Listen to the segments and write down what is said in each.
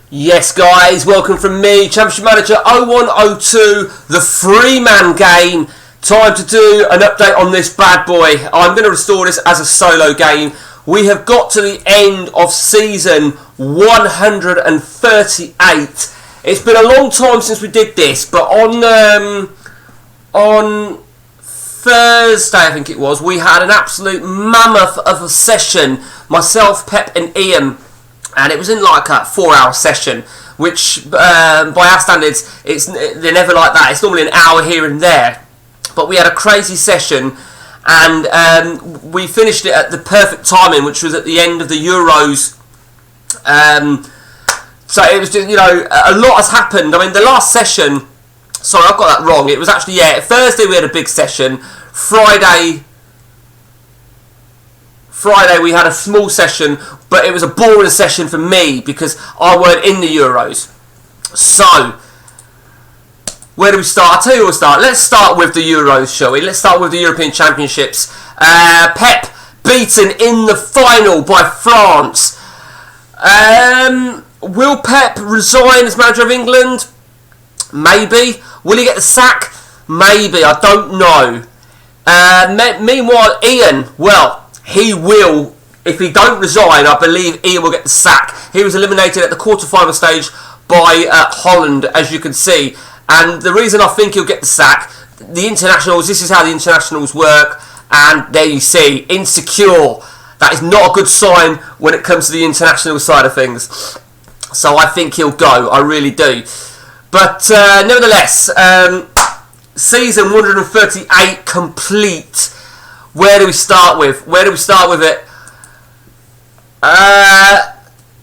Yes, guys, welcome from me, Championship Manager 0102, the three-man game. Time to do an update on this bad boy. I'm going to restore this as a solo game. We have got to the end of season 138. It's been a long time since we did this, but on Thursday, I think it was, we had an absolute mammoth of a session, myself, Pep and Ian. And it was in like a 4-hour session, which by our standards, they're never like that. It's normally an hour here and there. But we had a crazy session, and we finished it at the perfect timing, which was at the end of the Euros. So it was just, a lot has happened. I mean, the last session, sorry, I've got that wrong. It was actually, Thursday we had a big session. Friday we had a small session, but it was a boring session for me because I weren't in the Euros. So, where do we start? I'll tell you where we'll start. Let's start with the Euros, shall we? Let's start with the European Championships. Pep beaten in the final by France. Will Pep resign as manager of England? Maybe. Will he get the sack? Maybe. I don't know. Meanwhile, Ian, well, he will, if he don't resign, I believe Ian will get the sack. He was eliminated at the quarter-final stage by Holland, as you can see. And the reason I think he'll get the sack, the internationals, this is how the internationals work. And there you see, insecure. That is not a good sign when it comes to the international side of things. So I think he'll go, I really do. But nevertheless, season 138 complete. Where do we start with? It?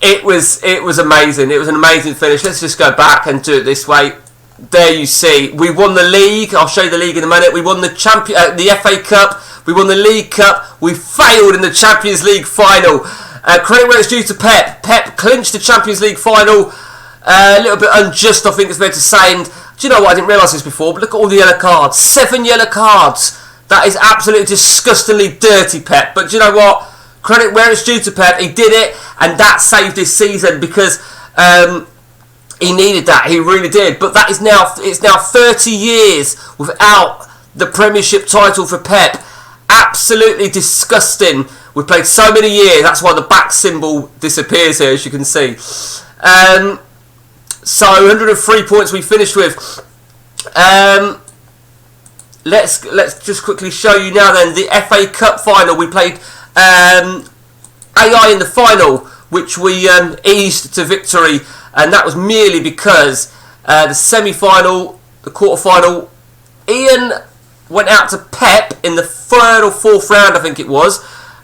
It was amazing. It was an amazing finish. Let's just go back and do it this way. There you see. We won the league. I'll show you the league in a minute. We won the the FA Cup. We won the League Cup. We failed in the Champions League final. Credit where it's due to Pep. Pep clinched the Champions League final. A little bit unjust, I think it's fair to say. And do you know what? I didn't realise this before, but look at all the yellow cards. 7 yellow cards. That is absolutely disgustingly dirty, Pep. But do you know what? Credit where it's due to Pep. He did it, and that saved his season because he needed that. He really did. But that is it's now 30 years without the Premiership title for Pep. Absolutely disgusting. We've played so many years. That's why the back symbol disappears here, as you can see. So 103 points we finished with. Let's just quickly show you now then the FA Cup final. We played AI in the final, which we eased to victory, and that was merely because the semi-final, the quarter-final, Ian went out to Pep in the 3rd or 4th round, I think it was,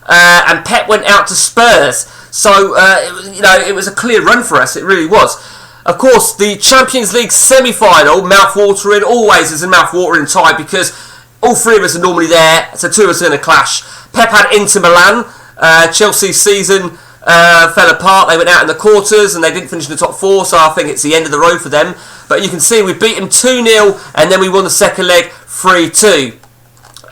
and Pep went out to Spurs. So it was a clear run for us. It really was. Of course, the Champions League semi-final, mouth-watering, always is a mouth-watering tie because all three of us are normally there, so two of us are in a clash. Pep had Inter Milan. Chelsea's season fell apart. They went out in the quarters and they didn't finish in the top 4, so I think it's the end of the road for them. But you can see we beat them 2-0 and then we won the second leg 3-2.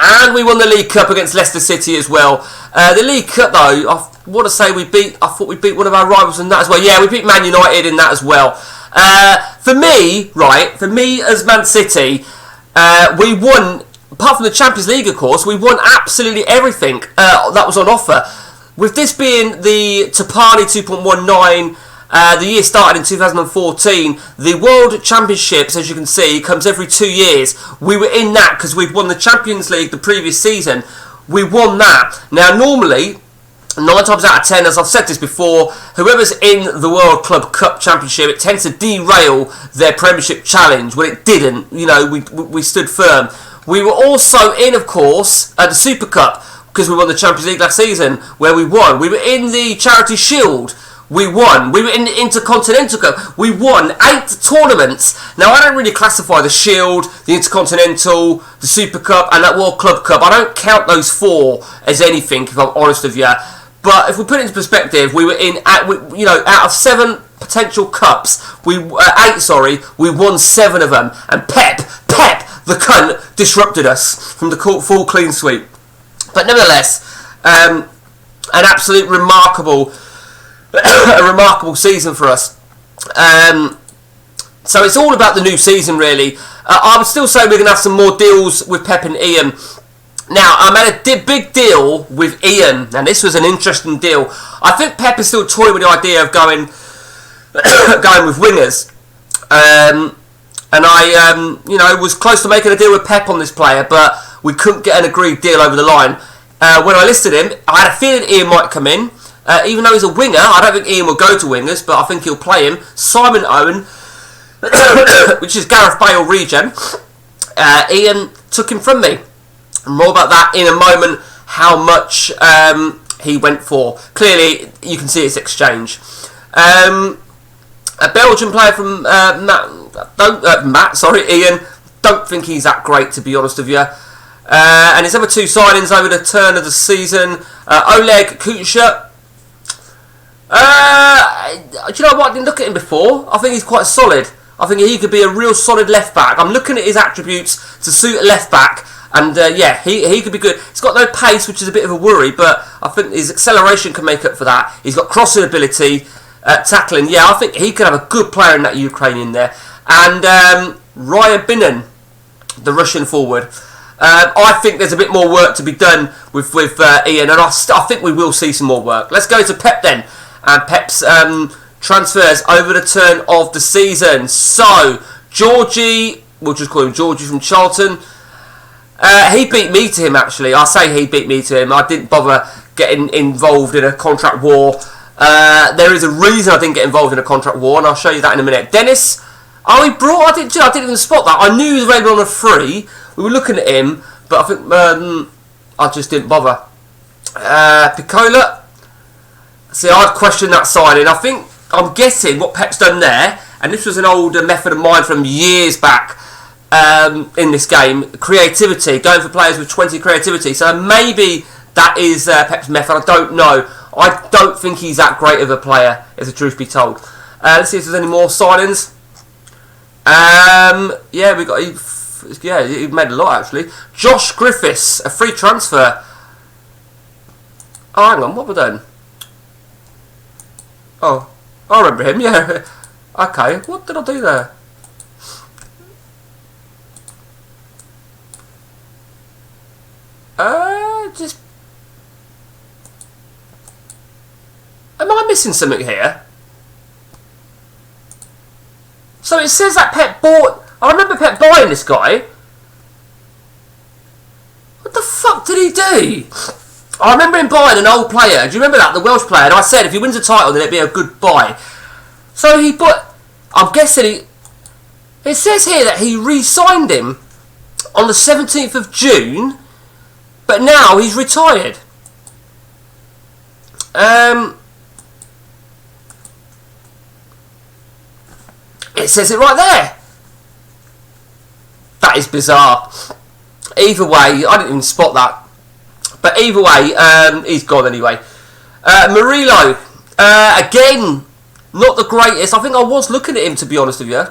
And we won the League Cup against Leicester City as well. The League Cup, though, I want to say I thought we beat one of our rivals in that as well. Yeah, we beat Man United in that as well. For me as Man City, we won, apart from the Champions League, of course, we won absolutely everything that was on offer. With this being the Tapani 2.19, the year started in 2014. The World Championships, as you can see, comes every 2 years. We were in that because we'd won the Champions League the previous season. We won that. Now, normally, 9 times out of 10, as I've said this before, whoever's in the World Club Cup Championship, it tends to derail their Premiership challenge. Well, it didn't. We stood firm. We were also in, of course, the Super Cup because we won the Champions League last season, where we won. We were in the Charity Shield. We won. We were in the Intercontinental Cup. We won 8 tournaments. Now, I don't really classify the Shield, the Intercontinental, the Super Cup, and that World Club Cup. I don't count those 4 as anything, if I'm honest with you. But if we put it into perspective, we were in, out of 7 potential cups, 8, we won 7 of them. And Pep, the cunt, disrupted us from the full clean sweep. But nevertheless, an absolute remarkable a remarkable season for us. So it's all about the new season, really. I would still say we're going to have some more deals with Pep and Ian. Now, I made a big deal with Ian, and this was an interesting deal. I think Pep is still toying with the idea of going with wingers. And I, was close to making a deal with Pep on this player, but we couldn't get an agreed deal over the line. When I listed him, I had a feeling Ian might come in. Even though he's a winger, I don't think Ian will go to wingers, but I think he'll play him. Simon Owen, which is Gareth Bale regen. Ian took him from me. More about that in a moment, how much he went for. Clearly, you can see it's exchange. A Belgian player from Ian. Don't think he's that great, to be honest with you. And his other two signings over the turn of the season, Oleg Kutsha. Do you know what? I didn't look at him before. I think he's quite solid. I think he could be a real solid left back. I'm looking at his attributes to suit a left back, and he could be good. He's got no pace, which is a bit of a worry, but I think his acceleration can make up for that. He's got crossing ability, tackling. Yeah, I think he could have a good player in that Ukrainian there. And Ryan Binnen, the Russian forward. I think there's a bit more work to be done with Ian, and I think we will see some more work. Let's go to Pep then, and Pep's transfers over the turn of the season. So, Georgie, we'll just call him Georgie from Charlton. He beat me to him, actually. I say he beat me to him. I didn't bother getting involved in a contract war. There is a reason I didn't get involved in a contract war, and I'll show you that in a minute. Dennis, I didn't even spot that. I knew he was available on a free. We were looking at him, but I think I just didn't bother. Piccola, see, I'd question that signing. I'm guessing what Pep's done there, and this was an old method of mine from years back in this game, creativity, going for players with 20 creativity. So maybe that is Pep's method. I don't know. I don't think he's that great of a player, if the truth be told. Let's see if there's any more signings. He made a lot, actually. Josh Griffiths, a free transfer. Oh, hang on, what have we done? Oh, I remember him, yeah. Okay, what did I do there? Am I missing something here? So it says that Pep bought... I remember Pep buying this guy. What the fuck did he do? I remember him buying an old player. Do you remember that? The Welsh player. And I said if he wins a title, then it'd be a good buy. So he bought... I'm guessing It says here that he re-signed him on the 17th of June, but now he's retired. It says it right there. That is bizarre. Either way, I didn't even spot that. But either way, he's gone anyway. Murillo, again, not the greatest. I think I was looking at him, to be honest with you.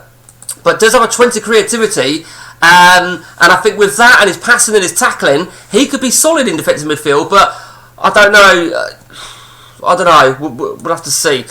But does have a 20 creativity. And I think with that and his passing and his tackling, he could be solid in defensive midfield. But I don't know. We'll have to see.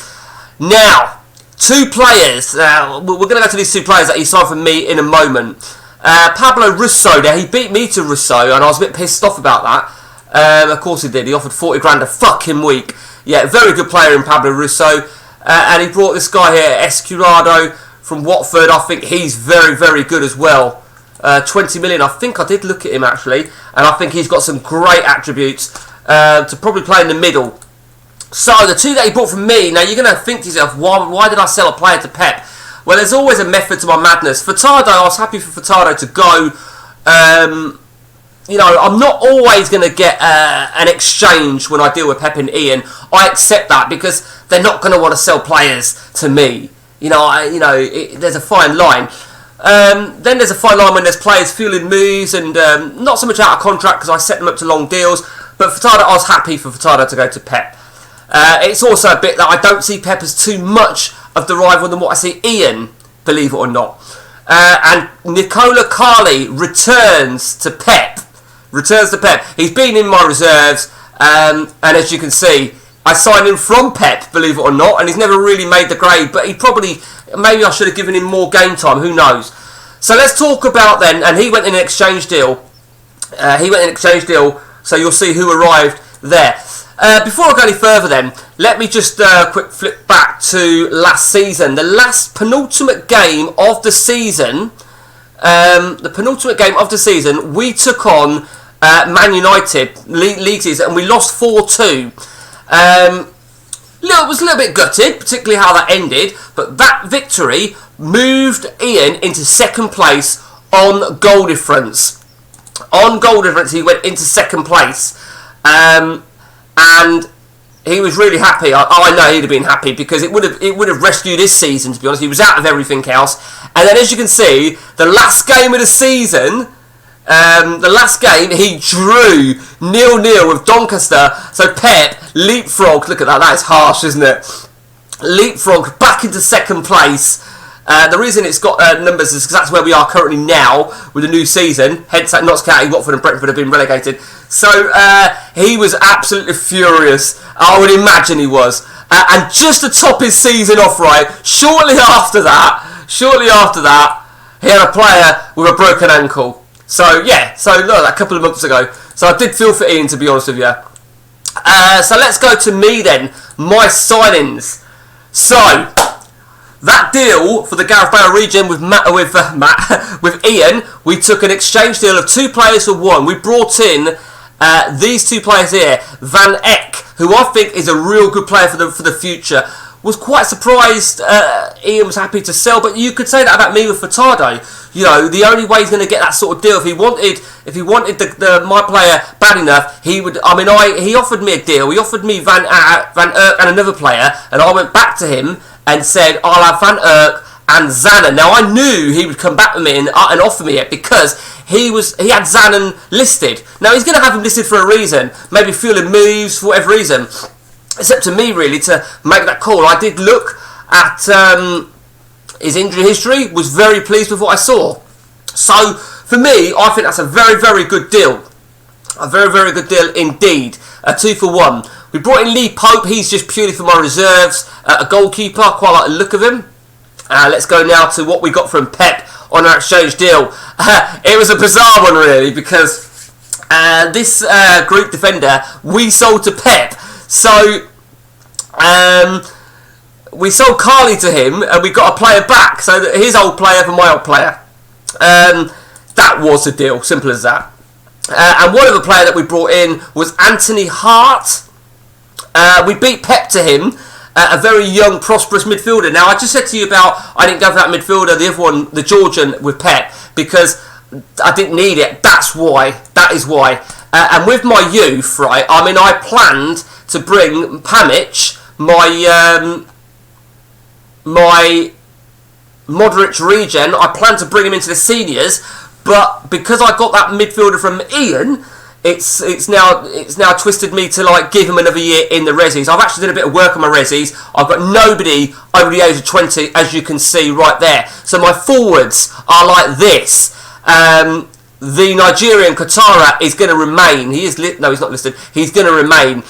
Now, two players. We're going to go to these two players that he signed for me in a moment. Pablo Russo there. He beat me to Russo, and I was a bit pissed off about that. Of course he did. He offered 40 grand a fucking week. Yeah, very good player in Pablo Russo. And he brought this guy here, Escurado, from Watford. I think he's very, very good as well. 20 million. I think I did look at him, actually. And I think he's got some great attributes to probably play in the middle. So, the two that he bought from me, now you're going to think to yourself, why did I sell a player to Pep? Well, there's always a method to my madness. Furtado, I was happy for Furtado to go. I'm not always going to get an exchange when I deal with Pep and Ian. I accept that because they're not going to want to sell players to me. There's a fine line. Then there's a fine line when there's players fueling moves and not so much out of contract because I set them up to long deals. But Furtado, I was happy for Furtado to go to Pep. It's also a bit that I don't see Pep as too much of the rival than what I see Ian, believe it or not. And Nicola Carli returns to Pep. He's been in my reserves, and as you can see, I signed him from Pep, believe it or not, and he's never really made the grade, but maybe I should have given him more game time, who knows. So let's talk about then, and he went in an exchange deal. So you'll see who arrived there. Before I go any further then, let me just quick flip back to last season. The last penultimate game of the season, we took on Man United, league season, and we lost 4-2. Was a little bit gutted, particularly how that ended, but that victory moved Ian into second place on goal difference. On goal difference, he went into second place, and he was really happy. I know he'd have been happy because it would have rescued his season. To be honest, he was out of everything else, and then as you can see, the last game of the season. He drew 0-0 with Doncaster. So Pep leapfrogged. Look at that. That is harsh, isn't it? Leapfrogged back into second place. The reason it's got numbers is because that's where we are currently now with the new season. Hence, that Notts County, Watford, and Brentford have been relegated. So he was absolutely furious. I would imagine he was. And just to top his season off, right, shortly after that, he had a player with a broken ankle. So look, a couple of months ago. So I did feel for Ian, to be honest with you. So let's go to me then. My signings. So that deal for the Gareth Bale region with Ian, we took an exchange deal of 2 players for 1. We brought in these 2 players here, Van Eck, who I think is a real good player for the future. Was quite surprised Ian was happy to sell, but you could say that about me with Furtado. You know, the only way he's going to get that sort of deal, if he wanted my player bad enough, he would. I mean, he offered me a deal. He offered me Van Eck and another player, and I went back to him and said, I'll have Van Eck and Zanen. Now I knew he would come back to me and offer me it because he had Zanen listed. Now he's going to have him listed for a reason, maybe fueling moves for whatever reason. It's up to me really to make that call. I did look at his injury history, was very pleased with what I saw. So for me, I think that's a very, very good deal. A very, very good deal indeed. A 2 for 1. We brought in Lee Pope. He's just purely for my reserves. A goalkeeper. I quite like the look of him. Let's go now to what we got from Pep on our exchange deal. It was a bizarre one really because this Greek defender we sold to Pep. So we sold Carly to him and we got a player back. So his old player for my old player. That was the deal. Simple as that. And one other player that we brought in was Anthony Hart. We beat Pep to him. A very young, prosperous midfielder. Now, I just said to you about I didn't go for that midfielder, the other one, the Georgian, with Pep, because I didn't need it. That's why. That is why. And with my youth, right, I mean, I planned to bring Hamachi, my Modric regen, I planned to bring him into the seniors, but because I got that midfielder from Ian, it's now twisted me to like give him another year in the resis. I've actually done a bit of work on my resis. I've got nobody over the age of 20, as you can see right there. So my forwards are like this. The Nigerian Katara is going to remain. He's not listed. He's going to remain.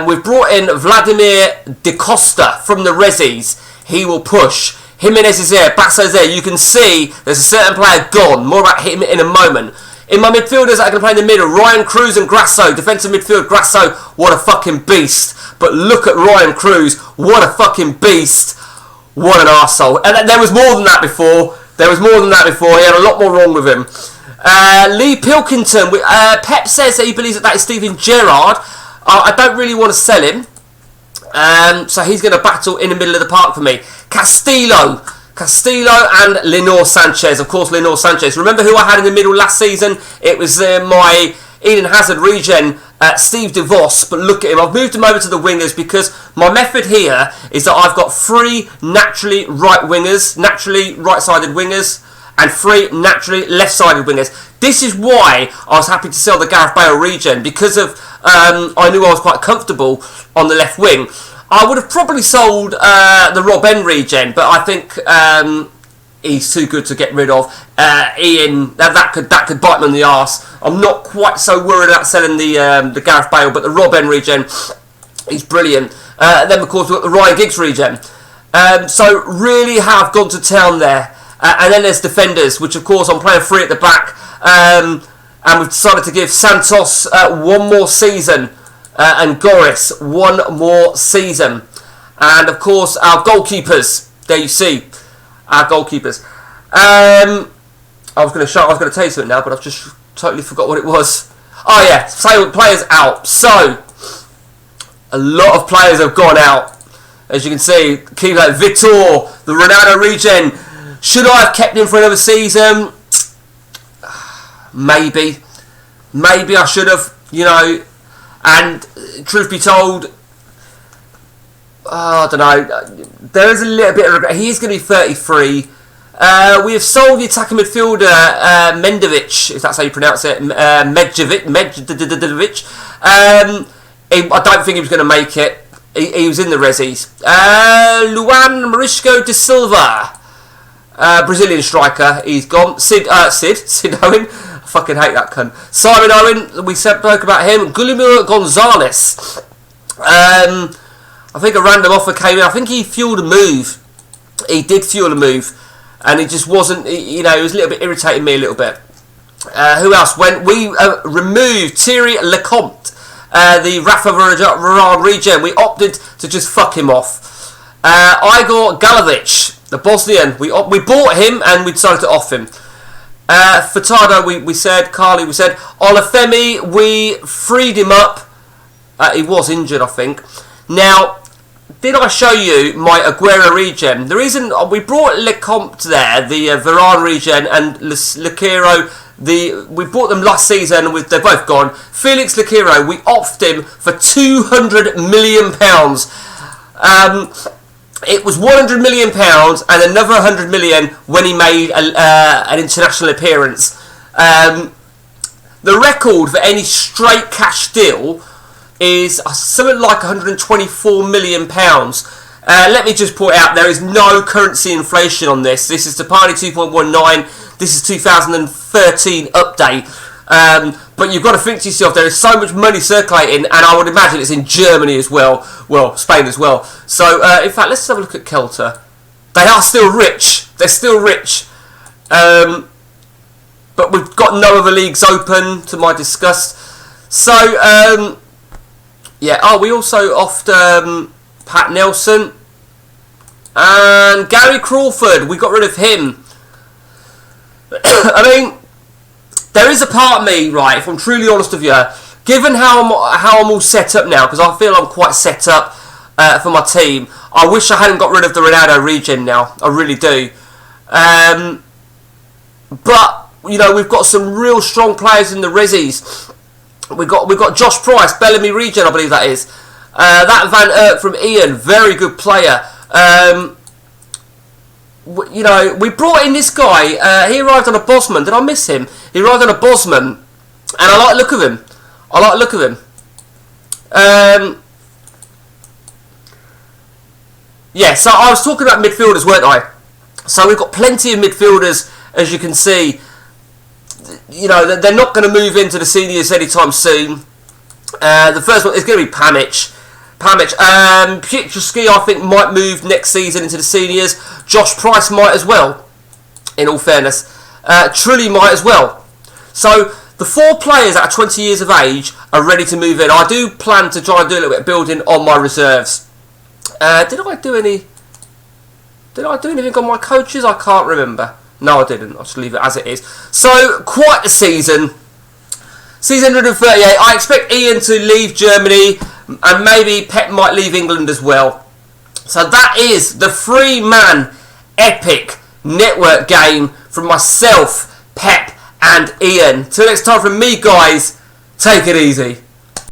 We've brought in Vladimir De Costa from the resis. He will push. Jimenez is there. Basso's there. You can see there's a certain player gone. More about him in a moment. In my midfielders that are going to play in the middle, Ryan Cruz and Grasso. Defensive midfield, Grasso, what a fucking beast. But look at Ryan Cruz, what a fucking beast. What an arsehole. And there was more than that before. He had a lot more wrong with him. Lee Pilkington. Pep says that he believes that is Steven Gerrard. I don't really want to sell him. So he's going to battle in the middle of the park for me. Castillo and Lenore Sanchez. Of course, Lenore Sanchez. Remember who I had in the middle last season? It was my Eden Hazard regen, Steve DeVos. But look at him. I've moved him over to the wingers because my method here is that I've got 3 naturally naturally right-sided wingers, and 3 naturally left-sided wingers. This is why I was happy to sell the Gareth Bale regen, because of I knew I was quite comfortable on the left wing. I would have probably sold the Rob N regen, but I think he's too good to get rid of. Ian, that could bite me on the arse. I'm not quite so worried about selling the Gareth Bale, but the Rob N regen, He's brilliant. And then, of course, we've got the Ryan Giggs regen. So really have gone to town there. And then there's defenders, which, of course, I'm playing 3 at the back. And we've decided to give Santos 1 more season. And Goris 1 more season. And, of course, our goalkeepers. There you see. Our goalkeepers. I was going to tell you something now, but I've just totally forgot what it was. Oh yeah, so players out. So a lot of players have gone out. As you can see, keep like Vitor, the Ronaldo regen. Should I have kept him for another season? Maybe I should have. And truth be told, I don't know. There is a little bit of regret. He is going to be 33. We have sold the attacking midfielder Mendovic, if that's how you pronounce it, Medjevic. I don't think he was going to make it. He was in the resis. Luan Marisco de Silva, Brazilian striker. He's gone. Sid Owen. I fucking hate that cunt. Simon Owen. We spoke about him. Guillermo Gonzalez. I think a random offer came in. I think he fueled a move. He did fuel a move. And it just wasn't, it was a little bit irritating me a little bit. Who else? When we removed Thierry Lecomte, the Rafa Varane regen, we opted to just fuck him off. Igor Galovic, the Bosnian, we bought him and we decided to off him. Furtado, we said. Carly, we said. Olafemi, we freed him up. He was injured, I think. Now, did I show you my Aguero regen? The reason we brought Lecomte there, the Varane regen, and Lekiro, we bought them last season. They're both gone. Felix Lekiro, we offed him for £200 million. It was £100 million and another £100 million when he made an international appearance. The record for any straight cash deal is something like £124 million. Let me just point out, there is no currency inflation on this. This is Tapani 2.19. This is 2013 update. But you've got to think to yourself, there is so much money circulating, and I would imagine it's in Germany as well. Well, Spain as well. So, in fact, let's have a look at Kelter. They are still rich. They're still rich. But we've got no other leagues open, to my disgust. So, yeah, we also offed Pat Nelson and Gary Crawford. We got rid of him. I mean, there is a part of me, right, if I'm truly honest with you, given how I'm all set up now, because I feel I'm quite set up for my team, I wish I hadn't got rid of the Ronaldo regen now. I really do. But, we've got some real strong players in the resis. We've got Josh Price, Bellamy regen, I believe that is. That Van Erck from Ian, very good player. We brought in this guy. He arrived on a Bosman. Did I miss him? He arrived on a Bosman, and I like the look of him. Yeah, so I was talking about midfielders, weren't I? So we've got plenty of midfielders, as you can see. They're not going to move into the seniors anytime soon. The first one is going to be Pamic. Pietrowski, I think, might move next season into the seniors. Josh Price might as well, in all fairness. Trulli might as well. So, the 4 players that are 20 years of age are ready to move in. I do plan to try and do a little bit of building on my reserves. Did I do anything on my coaches? I can't remember. No, I didn't. I'll just leave it as it is. So, quite the season. Season 138. I expect Ian to leave Germany, and maybe Pep might leave England as well. So that is the 3-man epic network game from myself, Pep, and Ian. Till next time from me, guys, take it easy.